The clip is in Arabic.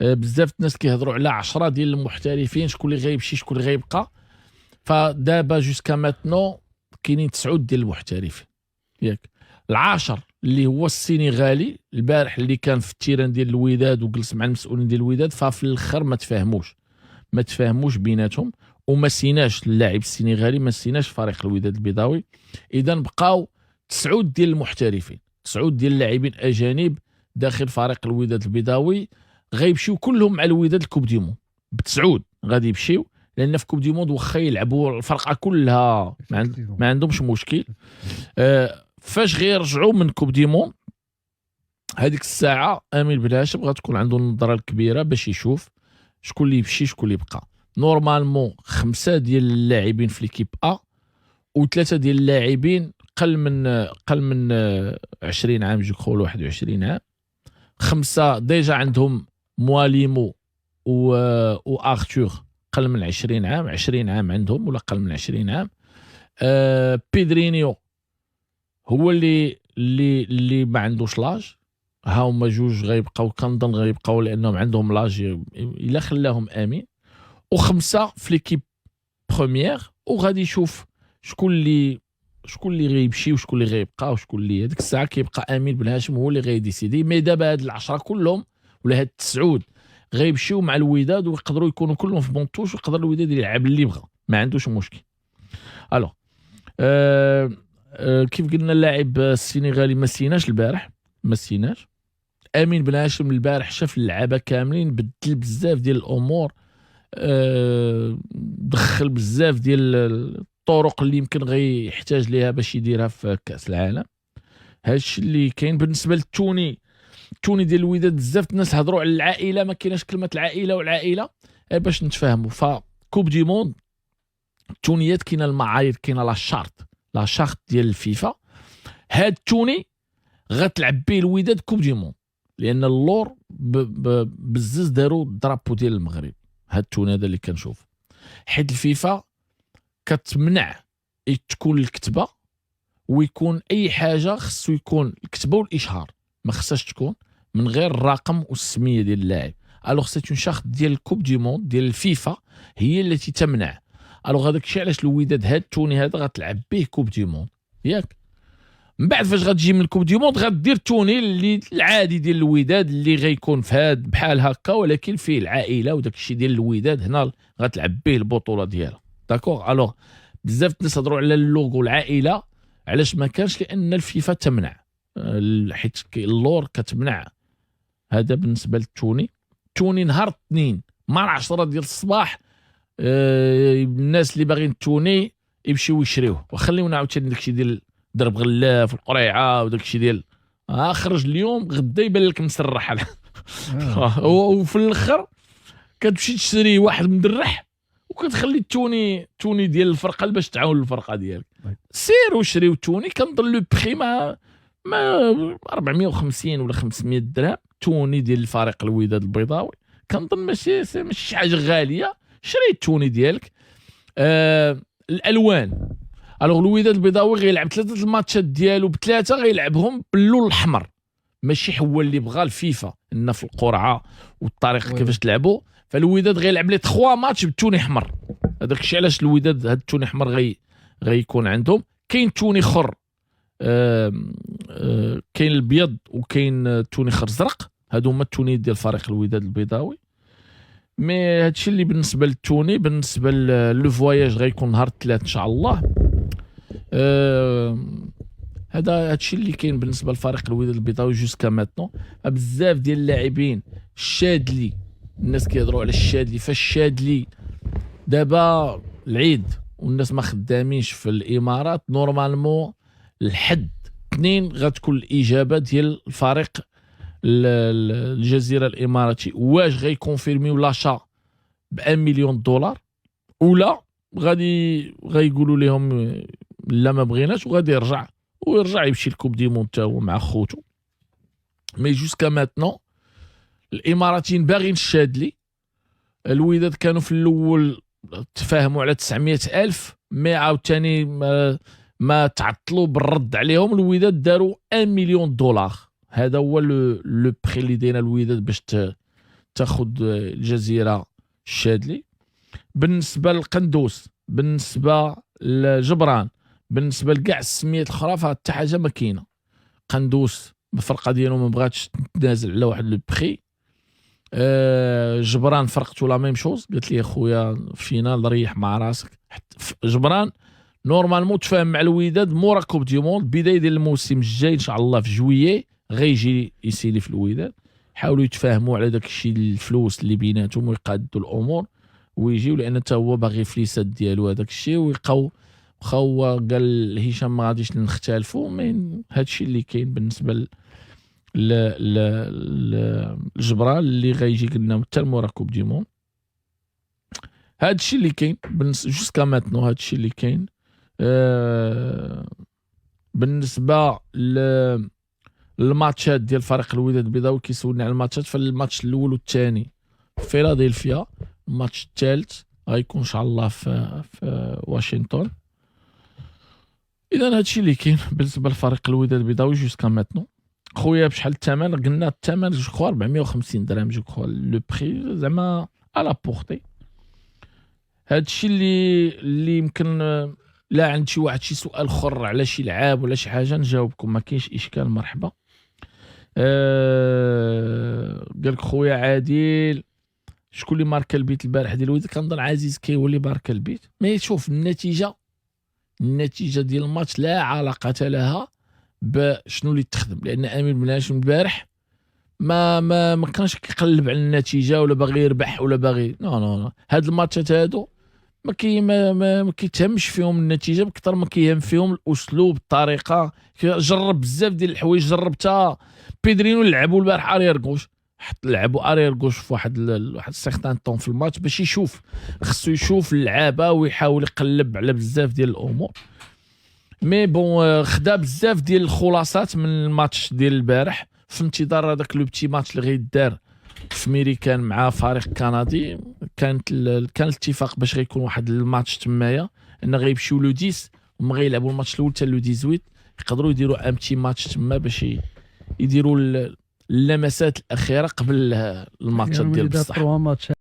بزاف الناس كيهضروا على 10 ديال المحترفين، شكون اللي غيمشي شكون اللي غيبقى. فدابا جوسكا ماتنو كاينين 9 ديال المحترفين ياك. العاشر اللي هو السينغالي البارح اللي كان في التيران ديال الوداد وجلس مع المسؤولين ديال الوداد، ففي الاخر ما تفاهموش بيناتهم وما سيناش اللاعب السينغالي، ما سيناش فريق الوداد البيضاوي. اذا بقاو 9 ديال المحترفين، 9 ديال اللاعبين اجانب داخل فريق الوداد البيضاوي، غيمشيو كلهم مع الوداد الكوب دي موند ب9 غادي يمشيو، لان في كوب دي موند واخا يلعبوا الفرقه كلها ما عندهمش مشكل. فاش غيرجعوا من كوب دي موند هذيك الساعه امين بن هاشم غتكون عنده النظره الكبيره باش يشوف شكون اللي يمشي شكون اللي يبقى. نورمالمون 5 ديال اللاعبين في ليكيب ا و3 ديال اللاعبين قل من 20 عام، جو كخول 21 عام. 5 ديجا عندهم مواليمو وارتور قل من 20 عام، 20 عام عندهم ولا قل من 20 عام. بيدرينيو هو اللي ما عندوش لاج. ها هما جوج غيبقاو، كنظن غيبقاو لانهم عندهم لاج الا خلاهم امين. و5 في ليكيب بروميير، وغادي يشوف شكون اللي غيمشي وشكون اللي غيبقى وشكون اللي هذيك الساعه كيبقى امين بن هاشم هو اللي غيديسيدي. مي دابا هاد ال10 كلهم ولا هاد 9 غيمشيو مع الوداد ويقدروا يكونوا كلهم في بونطوش، ويقدر الوداد يلعب اللي بغى ما عندوش مشكل. الو كيف قلنا اللاعب السنغالي ما سيناش البارح، ما سيناش. امين بن هاشم البارح شاف اللعابه كاملين، بدل بزاف ديال الامور، دخل بزاف ديال الطرق اللي يمكن غيحتاج ليها باش يديرها في كاس العالم. هادشي اللي كاين. بالنسبه للتوني ديال الوداد بزاف الناس هضروا على العائله، ما كايناش كلمه العائله والعائله باش نتفاهموا. فكوب دي موند التونيات كاينه المعايير، كاينه لا شارت ديال الفيفا. هاد التوني غتلعب به الوداد كوب دي موند، لان اللور بزز داروا الدرابو ديال المغرب. هاد التوني هذا اللي كنشوف، حيت الفيفا كتمنع تكون الكتبه ويكون اي حاجه، خصو يكون الكتبه والاشهار، ما خصهاش تكون من غير الرقم والسميه ديال اللاعب. الوغ سيت اون شارت ديال الكوب دي موند ديال الفيفا هي التي تمنع. الوغ هذاك الشيء علاش الوداد هاد التوني هذا غتلعب به كوب دي موند ياك. من بعد فاش غتجي من الكوب دي موند غدير توني اللي العادي ديال الوداد اللي غيكون في هاد بحال هكا، ولكن فيه العائله وداك الشيء ديال الوداد هنا غتلعب به البطوله ديالها. داكوغ. الوغ بزاف الناس هضروا على اللوغو العائله، علاش ما كانش؟ لان الفيفا تمنع، حيت اللور كتمنع. هذا بالنسبه للتوني. توني نهار الاثنين مع 10 ديال الصباح الناس اللي باغيين التوني يمشيو يشريوه، وخليونا عاوتاني داكشي ديال درب غلاف والقريعه وداكشي ديال خرج اليوم غدا يبان لك مسرح. وفي الاخر كتمشي تشري واحد مدرح وكتخلي التوني ديال الفرقه باش تعاون الفرقه ديالك. سير وشريو التوني، كنظن لو بري ما 450 ولا 500 درهم توني ديال الفريق الوداد البيضاوي، كنظن ماشي شي حاجه غاليه. شري التوني ديالك. الالوان، الوغ الوداد البيضاوي غيلعب 3 الماتشات ديالو ب3 غيلعبهم باللون الاحمر، ماشي هو اللي بغى الفيفا ان في القرعه والطريقه كيفاش تلعبوا. فالوداد غيلعب لي 3 ماتش بالتوني احمر. هذاك الشيء علاش الوداد هاد التوني احمر غيكون عندهم. كاين توني خر، كاين الابيض وكاين توني خر زرق، هادو هما التوني ديال فريق الوداد البيضاوي. مي هادشي اللي بالنسبه للتوني. بالنسبه لو فواياج غيكون نهار الثلاث ان شاء الله. هادشي اللي كاين بالنسبه لفريق الوداد البيضاوي جوسكا ماتنو. بزاف ديال اللاعبين الشادلي، الناس كيهضروا على الشادلي، فالشادلي دابا العيد والناس ما خدامينش في الامارات. نورمالمون الحد 2 غتكون الاجابه ديال الفريق الجزيره الاماراتي، واش غيكونفيرميو لاشا ب$1 مليون ولا غيقولوا لهم لا ما بغيناش، وغادي يرجع يمشي لكوب دي مونتا هو مع خوتو. مي جوسكا ماتنو الاماراتيين باغيين الشادلي. الوداد كانوا في الاول تفاهموا على 900,000، مي عاوتاني ما تعطلوا بالرد عليهم. الوداد داروا $1 مليون. هذا هو لو بري اللي دايره الوداد باش تاخذ الجزيره الشادلي. بالنسبه للقندوس، بالنسبه لجبران، بالنسبه لكاع السميات الاخرى فحتى حاجه ما كاينه. قندوس بالفرقه ديالو ما بغاتش تنازل على واحد لو بخي. جبران فرقته لا ميم شوز، قالت لي اخويا فينال ريح مع راسك. جبران نورمالمون تفاهم مع الوداد مورا كوب دي موند، بدايه ديال الموسم الجاي ان شاء الله في جويي غيجي يسيلي في الوداد. حاولوا يتفاهموا على داك الشيء الفلوس اللي بيناتهم ويقادوا الامور ويجيو، لان حتى هو باغي فليسات ديالو هذاك الشيء ويلقاو. واخا هو قال هشام ما غاديش نختلفوا، مي هذا الشيء اللي كاين بالنسبه الجبران اللي غيجي قلنا حتى مورا كوب دي موند. هذا الشيء اللي كاين جوسكا ماتنو، هذا الشيء اللي كاين. بالنسبه للماتشات ديال فريق الوداد البيضاوي كيسولني على الماتشات، فالماتش الاول والثاني في فيلادلفيا، الماتش الثالث غيكون ان شاء الله في واشنطن. اذا هذا الشيء اللي كاين بالنسبه لفريق الوداد البيضاوي جوسكا ماتنو. خويا بشحال الثمن؟ قلنا الثمن جو كخوا 450 درهم، جو كخوا لو بري زعما على بورتي. هذا الشيء اللي يمكن لا عند شي واحد شي سؤال اخر على شي لعاب ولا شي حاجه نجاوبكم، ما كاينش اشكال. مرحبا. قالك خويا عادل شكون اللي ماركا البيت البارح ديال الوداد؟ كنظن عزيز كي هو اللي ماركا البيت. مي شوف النتيجه ديال الماتش لا علاقه لها بشنو اللي تخدم، لان امين بن هاشم البارح ما كانش كيقلب على النتيجه ولا باغي يربح ولا باغي نو. هاد الماتشات هادو ما كيتهمش فيهم النتيجه بكثر ما كيهم فيهم الاسلوب، الطريقه. جرب بزاف ديال الحوايج، جربتها بيدرينو لعبوا البارح ارير غوش، لعبوا ارير غوش في واحد سيغتان طون في الماتش باش يشوف، خصو يشوف اللعابه ويحاول يقلب على بزاف ديال الامور. مي بون خدا بزاف ديال الخلاصات من الماتش ديال البارح في انتظار هذاك لو بتي ماتش اللي غيدار في ميريكان مع فريق كندي. كان الاتفاق باش غيكون واحد الماتش تمايا ان غيمشيو لو 10 وما غيلعبوا الماتش الاول حتى لو 18، يقدروا يديروا ان بتي ماتش تما باش يديروا اللمسات الاخيره قبل الماتشات ديال بصح.